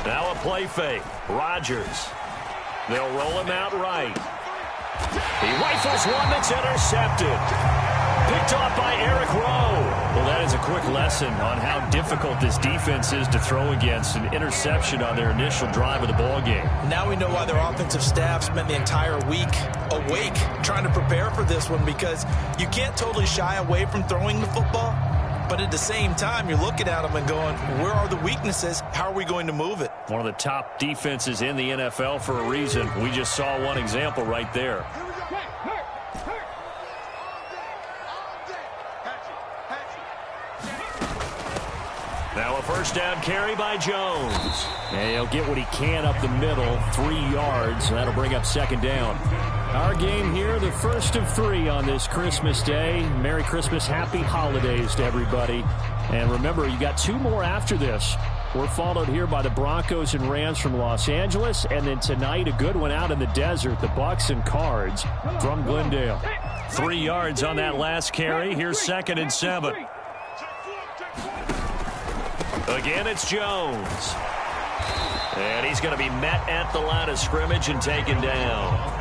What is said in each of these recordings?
Now a play fake. Rodgers. They'll roll him out right. He rifles one that's intercepted. Picked off by Eric Rowe. Well, that is a quick lesson on how difficult this defense is to throw against. An interception on their initial drive of the ballgame. Now we know why their offensive staff spent the entire week awake trying to prepare for this one, because you can't totally shy away from throwing the football. But at the same time, you're looking at them and going, where are the weaknesses? How are we going to move it? One of the top defenses in the NFL for a reason. We just saw one example right there. Now a first down carry by Jones. And he'll get what he can up the middle, 3 yards. That'll bring up second down. Our game here, the first of 3 on this Christmas Day. Merry Christmas, happy holidays to everybody. And remember, you got 2 more after this. We're followed here by the Broncos and Rams from Los Angeles. And then tonight, a good one out in the desert, the Bucks and Cards from Glendale. 3 yards on that last carry. Here's 2nd and 7. Again, it's Jones. And he's going to be met at the line of scrimmage and taken down.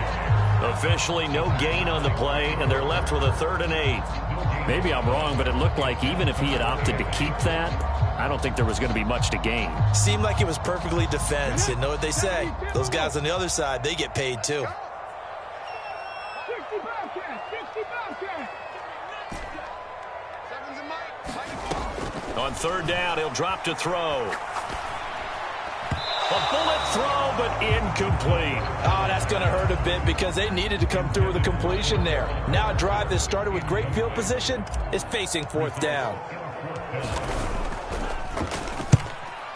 Officially no gain on the play, and they're left with a 3rd and 8. Maybe I'm wrong, but it looked like even if he had opted to keep that, I don't think there was going to be much to gain. Seemed like it was perfectly defense. And know what they say? Those guys on the other side, they get paid too. On 3rd down, he'll drop to throw. A bullet throw, but incomplete. Oh, that's going to hurt a bit because they needed to come through with a completion there. Now a drive that started with great field position is facing 4th down.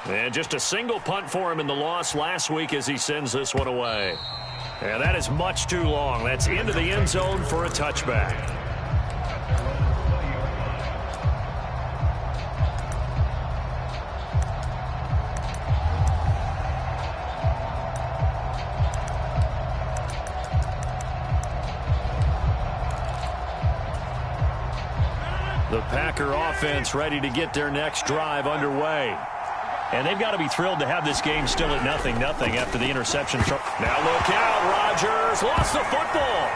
And just a single punt for him in the loss last week as he sends this one away. And that is much too long. That's into the end zone for a touchback. The Packer offense ready to get their next drive underway. And they've got to be thrilled to have this game still at 0-0 after the interception. Now look out, Rodgers lost the football.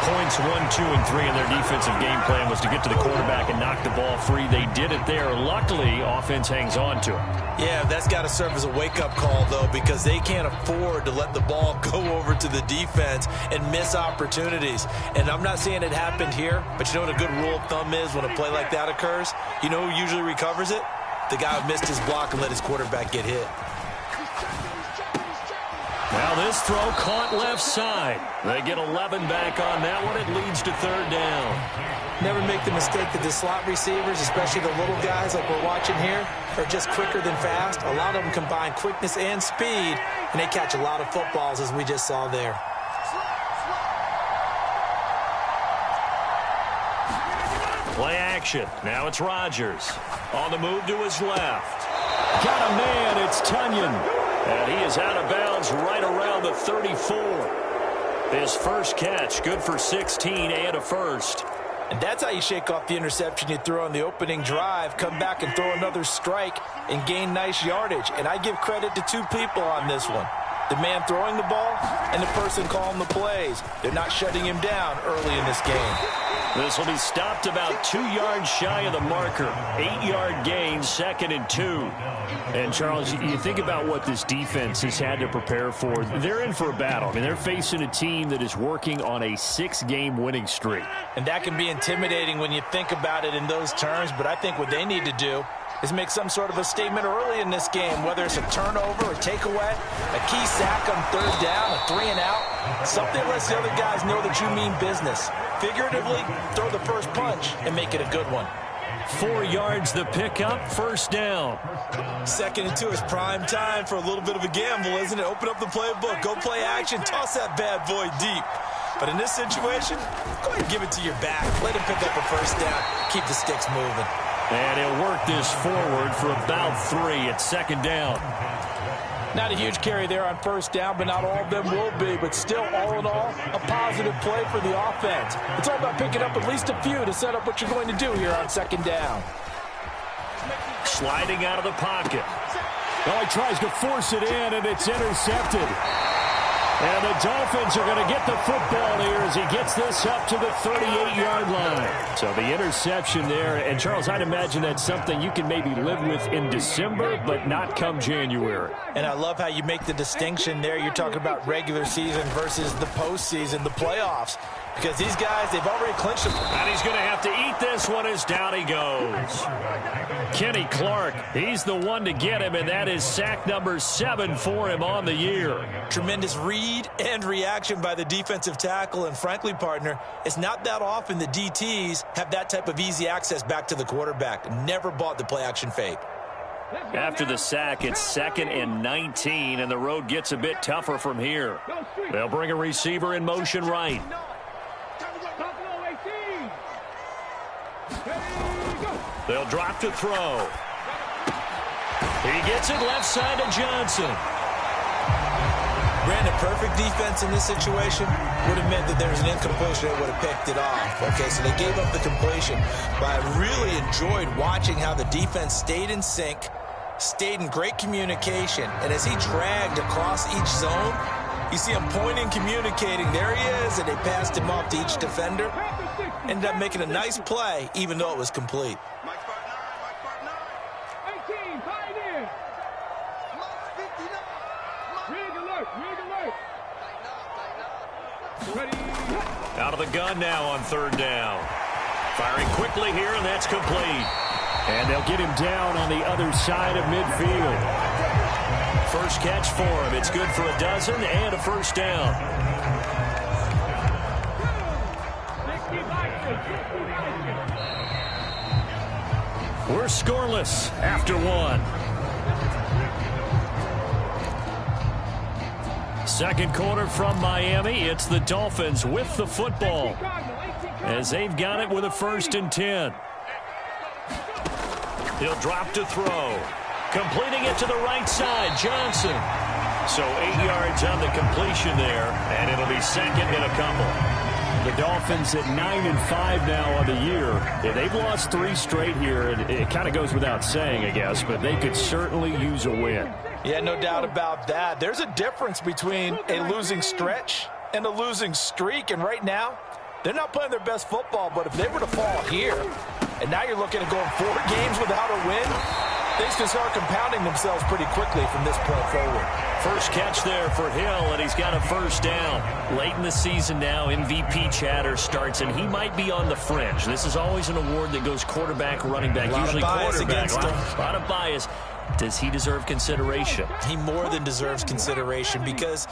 Points 1, 2, and 3 in their defensive game plan was to get to the quarterback and knock the ball free. They did it there. Luckily, offense hangs on to it. Yeah, that's got to serve as a wake-up call, though, because they can't afford to let the ball go over to the defense and miss opportunities. And I'm not saying it happened here, but you know what a good rule of thumb is when a play like that occurs? You know who usually recovers it? The guy who missed his block and let his quarterback get hit. Now this throw caught left side. They get 11 back on that one. It leads to 3rd down. Never make the mistake that the slot receivers, especially the little guys like we're watching here, are just quicker than fast. A lot of them combine quickness and speed, and they catch a lot of footballs, as we just saw there. Play action. Now it's Rodgers. On the move to his left. Got a man. It's Tunyon. And he is out of bounds right around the 34. His first catch, good for 16 and a first. And that's how you shake off the interception you threw on the opening drive, come back and throw another strike and gain nice yardage. And I give credit to 2 people on this one. The man throwing the ball and the person calling the plays. They're not shutting him down early in this game. This will be stopped about 2 yards shy of the marker. 8-yard gain, 2nd and 2. And, Charles, you think about what this defense has had to prepare for. They're in for a battle. I mean, they're facing a team that is working on a 6-game winning streak. And that can be intimidating when you think about it in those terms, but I think what they need to do is make some sort of a statement early in this game, whether it's a turnover, a takeaway, a key sack on 3rd down, a 3-and-out, something that lets the other guys know that you mean business. Figuratively, throw the first punch and make it a good one. 4 yards the pickup, 1st down. 2nd and 2 is prime time for a little bit of a gamble, isn't it? Open up the playbook, go play action, toss that bad boy deep. But in this situation, go ahead and give it to your back. Let him pick up a 1st down, keep the sticks moving. And he'll work this forward for about 3 at 2nd down. Not a huge carry there on 1st down, but not all of them will be. But still, all in all, a positive play for the offense. It's all about picking up at least a few to set up what you're going to do here on 2nd down. sliding out of the pocket. Well, he tries to force it in, and it's intercepted. And the Dolphins are going to get the football here as he gets this up to the 38-yard line. So the interception there. And, Charles, I'd imagine that's something you can maybe live with in December, but not come January. And I love how you make the distinction there. You're talking about regular season versus the postseason, the playoffs. Because these guys, they've already clinched it. And he's going to have to eat this one as down he goes. Kenny Clark, he's the one to get him, and that is sack number 7 for him on the year. Tremendous read and reaction by the defensive tackle. And frankly, partner, it's not that often the DTs have that type of easy access back to the quarterback. Never bought the play-action fake. After the sack, it's 2nd and 19, and the road gets a bit tougher from here. They'll bring a receiver in motion right. They'll drop to throw. He gets it left side to Johnson. Brandon, perfect defense in this situation would have meant that there was an incompletion that would have picked it off. Okay, so they gave up the completion. But I really enjoyed watching how the defense stayed in sync, stayed in great communication, and as he dragged across each zone, you see him pointing, communicating. There he is, and they passed him off to each defender. Ended up making a nice play, even though it was complete. Out of the gun now on 3rd down. Firing quickly here, and that's complete. And they'll get him down on the other side of midfield. First catch for him. It's good for a dozen and a first down. We're scoreless after 1. Second quarter from Miami. It's the Dolphins with the football as they've got it with a 1st and 10. He'll drop to throw. Completing it to the right side, Johnson. So 8 yards on the completion there, and it'll be 2nd and a couple. The Dolphins at 9-5 now on the year. Yeah, they've lost 3 straight here, and it kind of goes without saying, I guess, but they could certainly use a win. Yeah, no doubt about that. There's a difference between a losing stretch and a losing streak, and right now, they're not playing their best football, but if they were to fall here, and now you're looking at going 4 games without a win, things can start compounding themselves pretty quickly from this point forward. First catch there for Hill, and he's got a first down. Late in the season now, MVP chatter starts, and he might be on the fringe. This is always an award that goes quarterback, running back, usually quarterback. A lot of bias. Does he deserve consideration? He more than deserves consideration because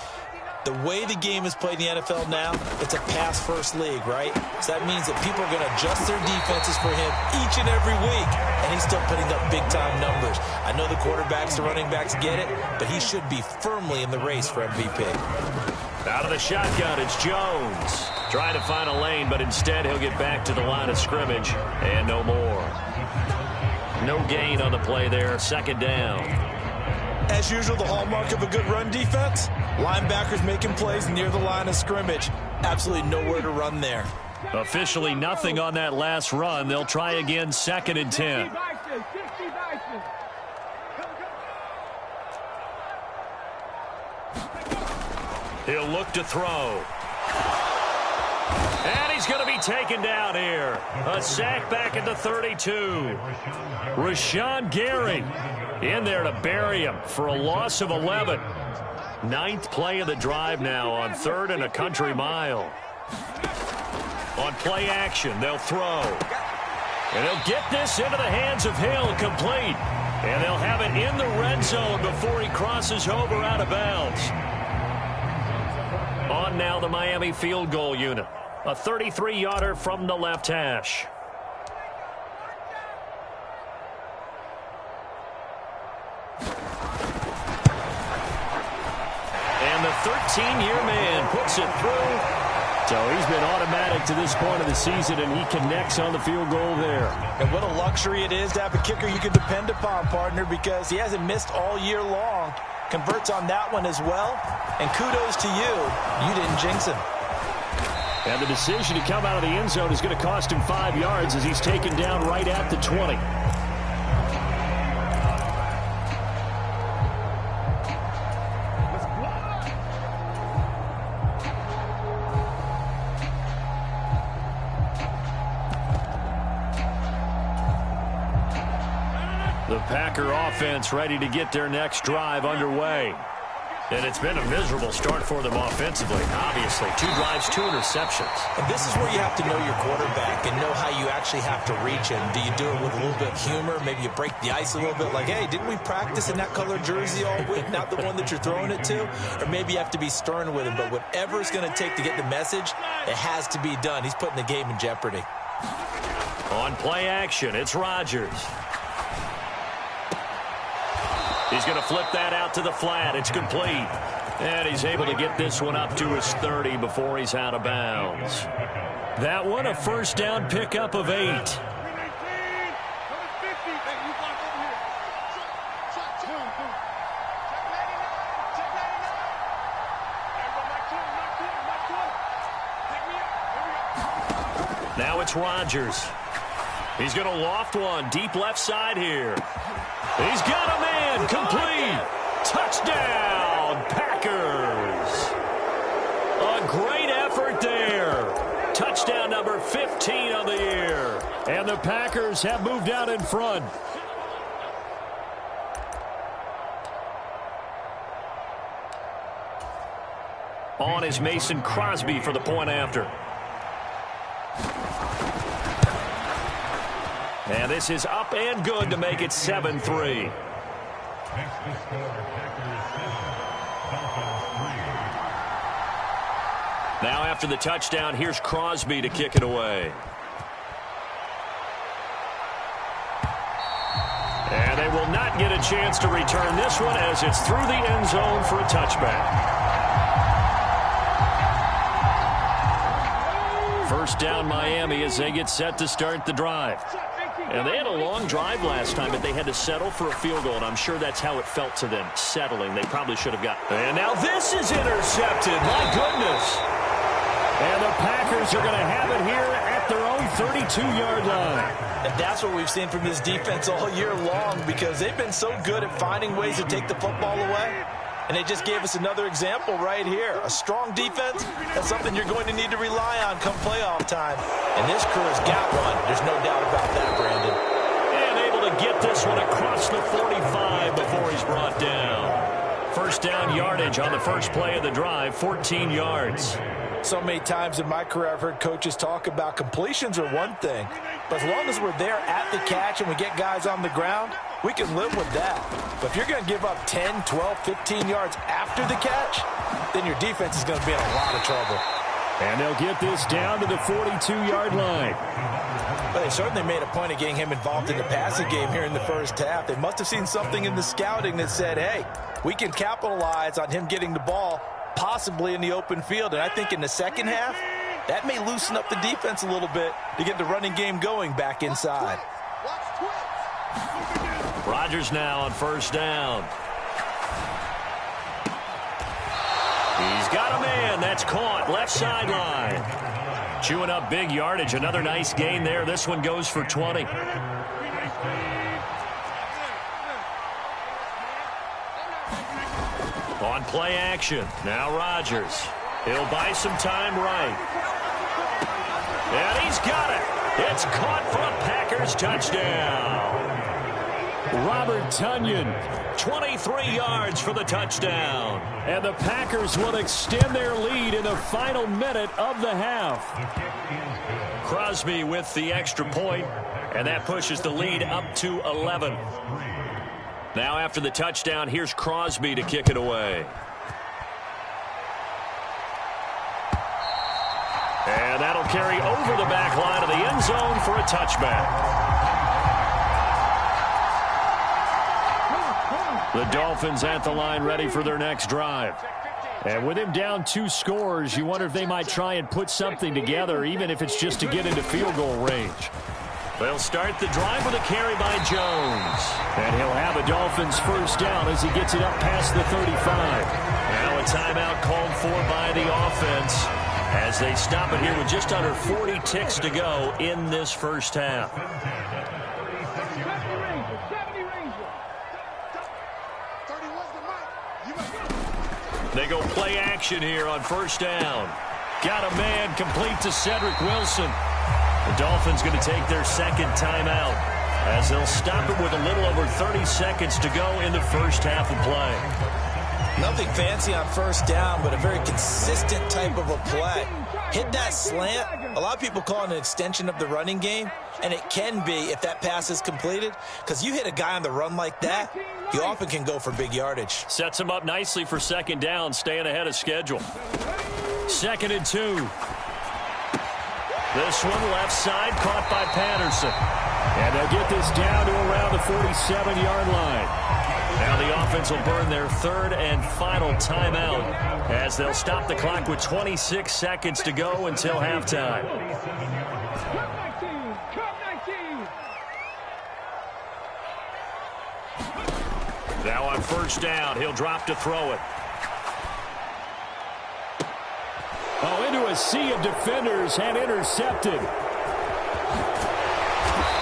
the way the game is played in the NFL now, it's a pass-first league, right? So that means that people are going to adjust their defenses for him each and every week, and he's still putting up big-time numbers. I know the quarterbacks, the running backs get it, but he should be firmly in the race for MVP. Out of the shotgun, it's Jones. Trying to find a lane, but instead he'll get back to the line of scrimmage, and no more. No gain on the play there, 2nd down. As usual, the hallmark of a good run defense, linebackers making plays near the line of scrimmage. Absolutely nowhere to run there. Officially nothing on that last run. They'll try again, 2nd and 10. He'll look to throw. And he's going to be taken down here. A sack back at the 32. Rashawn Gary in there to bury him for a loss of 11. 9th play of the drive now on 3rd and a country mile. On play action, they'll throw. And they'll get this into the hands of Hill, complete. And they'll have it in the red zone before he crosses over out of bounds. On now the Miami field goal unit. A 33-yarder from the left hash. And the 13-year man puts it through. So he's been automatic to this point of the season, and he connects on the field goal there. And what a luxury it is to have a kicker you can depend upon, partner, because he hasn't missed all year long. Converts on that one as well. And kudos to you. You didn't jinx him. And the decision to come out of the end zone is going to cost him 5 yards as he's taken down right at the 20. The Packer offense ready to get their next drive underway. And it's been a miserable start for them offensively, obviously. 2 drives, 2 interceptions. And this is where you have to know your quarterback and know how you actually have to reach him. Do you do it with a little bit of humor? Maybe you break the ice a little bit like, hey, didn't we practice in that color jersey all week, not the one that you're throwing it to? Or maybe you have to be stern with him. But whatever it's going to take to get the message, it has to be done. He's putting the game in jeopardy. On play action, it's Rodgers. He's going to flip that out to the flat. It's complete. And he's able to get this one up to his 30 before he's out of bounds. That one a first down pickup of 8. Now it's Rodgers. He's going to loft one deep left side here. He's got a man, complete. Touchdown, Packers. A great effort there. Touchdown number 15 of the year. And the Packers have moved out in front. On is Mason Crosby for the point after. And this is up and good to make it 7-3. Now after the touchdown, here's Crosby to kick it away. And they will not get a chance to return this one as it's through the end zone for a touchback. First down Miami as they get set to start the drive. And they had a long drive last time, but they had to settle for a field goal, and I'm sure that's how it felt to them, settling. They probably should have got. And now this is intercepted. My goodness. And the Packers are going to have it here at their own 32-yard line. And that's what we've seen from this defense all year long, because they've been so good at finding ways to take the football away. And they just gave us another example right here. A strong defense, that's something you're going to need to rely on come playoff time. And this crew has got one. There's no doubt about that, Brandon. And able to get this one across the 45 before he's brought down. First down yardage on the first play of the drive, 14 yards. So many times in my career I've heard coaches talk about completions are one thing. But as long as we're there at the catch and we get guys on the ground, we can live with that. But if you're going to give up 10, 12, 15 yards after the catch, then your defense is going to be in a lot of trouble. And they'll get this down to the 42-yard line. But they certainly made a point of getting him involved in the passing game here in the first half. They must have seen something in the scouting that said, hey, we can capitalize on him getting the ball possibly in the open field. And I think in the second half, that may loosen up the defense a little bit to get the running game going back inside. Rodgers now on first down. He's got a man. That's caught. Left sideline. Chewing up big yardage. Another nice gain there. This one goes for 20. On play action. Now Rodgers. He'll buy some time right. And he's got it. It's caught for a Packers touchdown. Robert Tonyan. 23 yards for the touchdown. And the Packers will extend their lead in the final minute of the half. Crosby with the extra point, and that pushes the lead up to 11. Now after the touchdown, here's Crosby to kick it away. And that'll carry over the back line of the end zone for a touchback. The Dolphins at the line ready for their next drive. And with him down 2 scores, you wonder if they might try and put something together, even if it's just to get into field goal range. They'll start the drive with a carry by Jones. And he'll have a Dolphins first down as he gets it up past the 35. Now a timeout called for by the offense as they stop it here with just under 40 ticks to go in this first half. They go play action here on first down. Got a man complete to Cedric Wilson. The Dolphins going to take their second timeout. as they'll stop it with a little over 30 seconds to go in the first half of play. Nothing fancy on first down, but a very consistent type of a play. Hit that slant. A lot of people call it an extension of the running game, and it can be if that pass is completed, because you hit a guy on the run like that, you often can go for big yardage. Sets him up nicely for second down, staying ahead of schedule. 2nd and 2. This one left side, caught by Patterson. And they'll get this down to around the 47-yard line. Now the offense will burn their 3rd and final timeout as they'll stop the clock with 26 seconds to go until halftime. Now on first down, he'll drop to throw it. Oh, into a sea of defenders and intercepted.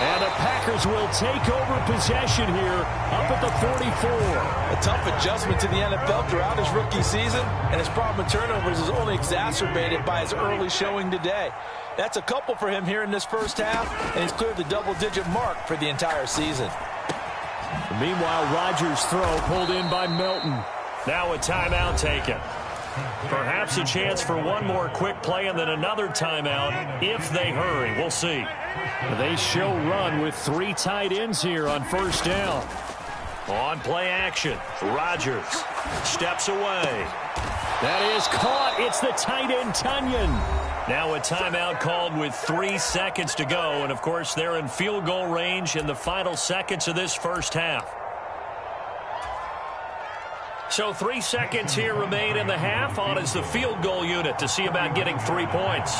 And the Packers will take over possession here up at the 44. A tough adjustment to the NFL throughout his rookie season, and his problem with turnovers is only exacerbated by his early showing today. That's a couple for him here in this first half, and he's cleared the double-digit mark for the entire season. Meanwhile, Rodgers' throw pulled in by Milton. Now a timeout taken. Perhaps a chance for one more quick play and then another timeout if they hurry. We'll see. They show run with 3 tight ends here on first down. On play action, Rodgers steps away. That is caught. It's the tight end, Tunyon. Now a timeout called with 3 seconds to go. And, of course, they're in field goal range in the final seconds of this first half. So 3 seconds here remain in the half. On is the field goal unit to see about getting 3 points.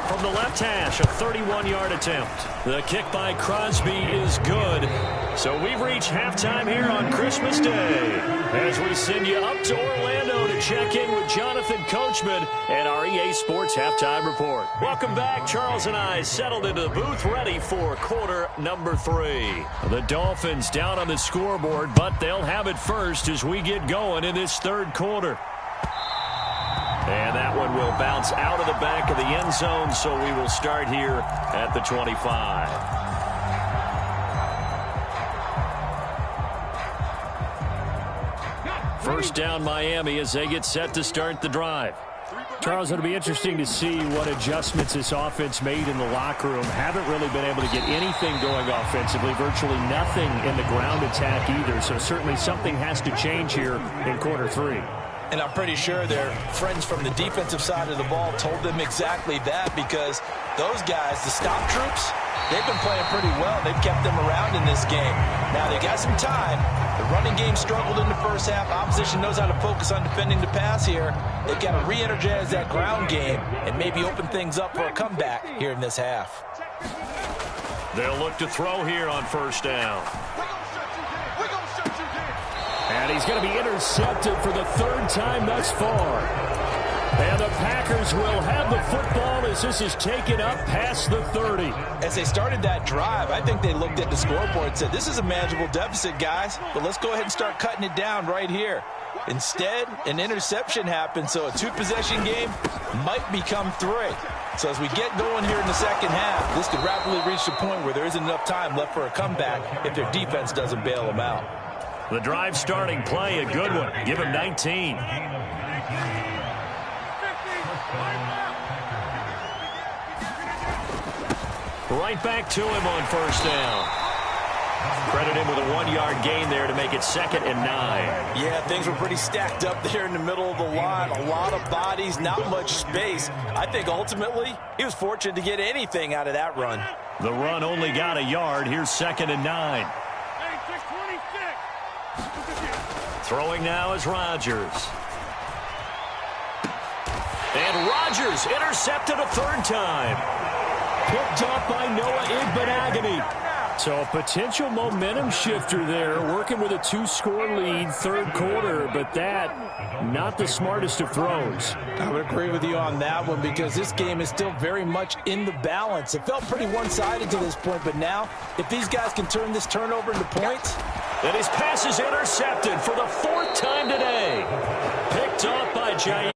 From the left hash, a 31-yard attempt. The kick by Crosby is good. So we've reached halftime here on Christmas Day as we send you up to Orlando to check in with Jonathan Coachman and our EA Sports Halftime Report. Welcome back. Charles and I settled into the booth ready for quarter number 3. The Dolphins down on the scoreboard, but they'll have it first as we get going in this third quarter. And that one will bounce out of the back of the end zone, so we will start here at the 25. First down Miami as they get set to start the drive. Charles, it'll be interesting to see what adjustments this offense made in the locker room. Haven't really been able to get anything going offensively, virtually nothing in the ground attack either. So certainly something has to change here in quarter 3. And I'm pretty sure their friends from the defensive side of the ball told them exactly that, because those guys, the stop troops, they've been playing pretty well. They've kept them around in this game. Now, they got some time. The running game struggled in the first half. Opposition knows how to focus on defending the pass here. They've got to re-energize that ground game and maybe open things up for a comeback here in this half. They'll look to throw here on first down. And he's going to be intercepted for the 3rd time thus far. And the Packers will have the football as this is taken up past the 30. As they started that drive, I think they looked at the scoreboard and said, this is a manageable deficit, guys, but let's go ahead and start cutting it down right here. Instead, an interception happened, so a 2-possession game might become 3. So as we get going here in the second half, this could rapidly reach the point where there isn't enough time left for a comeback if their defense doesn't bail them out. The drive starting play, a good one. Give him 19. Right back to him on first down. Credit him with a 1-yard gain there to make it 2nd and 9. Yeah, things were pretty stacked up there in the middle of the line. A lot of bodies, not much space. I think ultimately he was fortunate to get anything out of that run. The run only got a yard. Here's 2nd and 9. Throwing now is Rodgers. And Rodgers intercepted a 3rd time. Picked up by Noah Igbenogany. So a potential momentum shifter there, working with a 2-score lead, 3rd quarter, but that, not the smartest of throws. I would agree with you on that one, because this game is still very much in the balance. It felt pretty one-sided to this point, but now, if these guys can turn this turnover into points. And his pass is intercepted for the 4th time today. Picked off by Jair.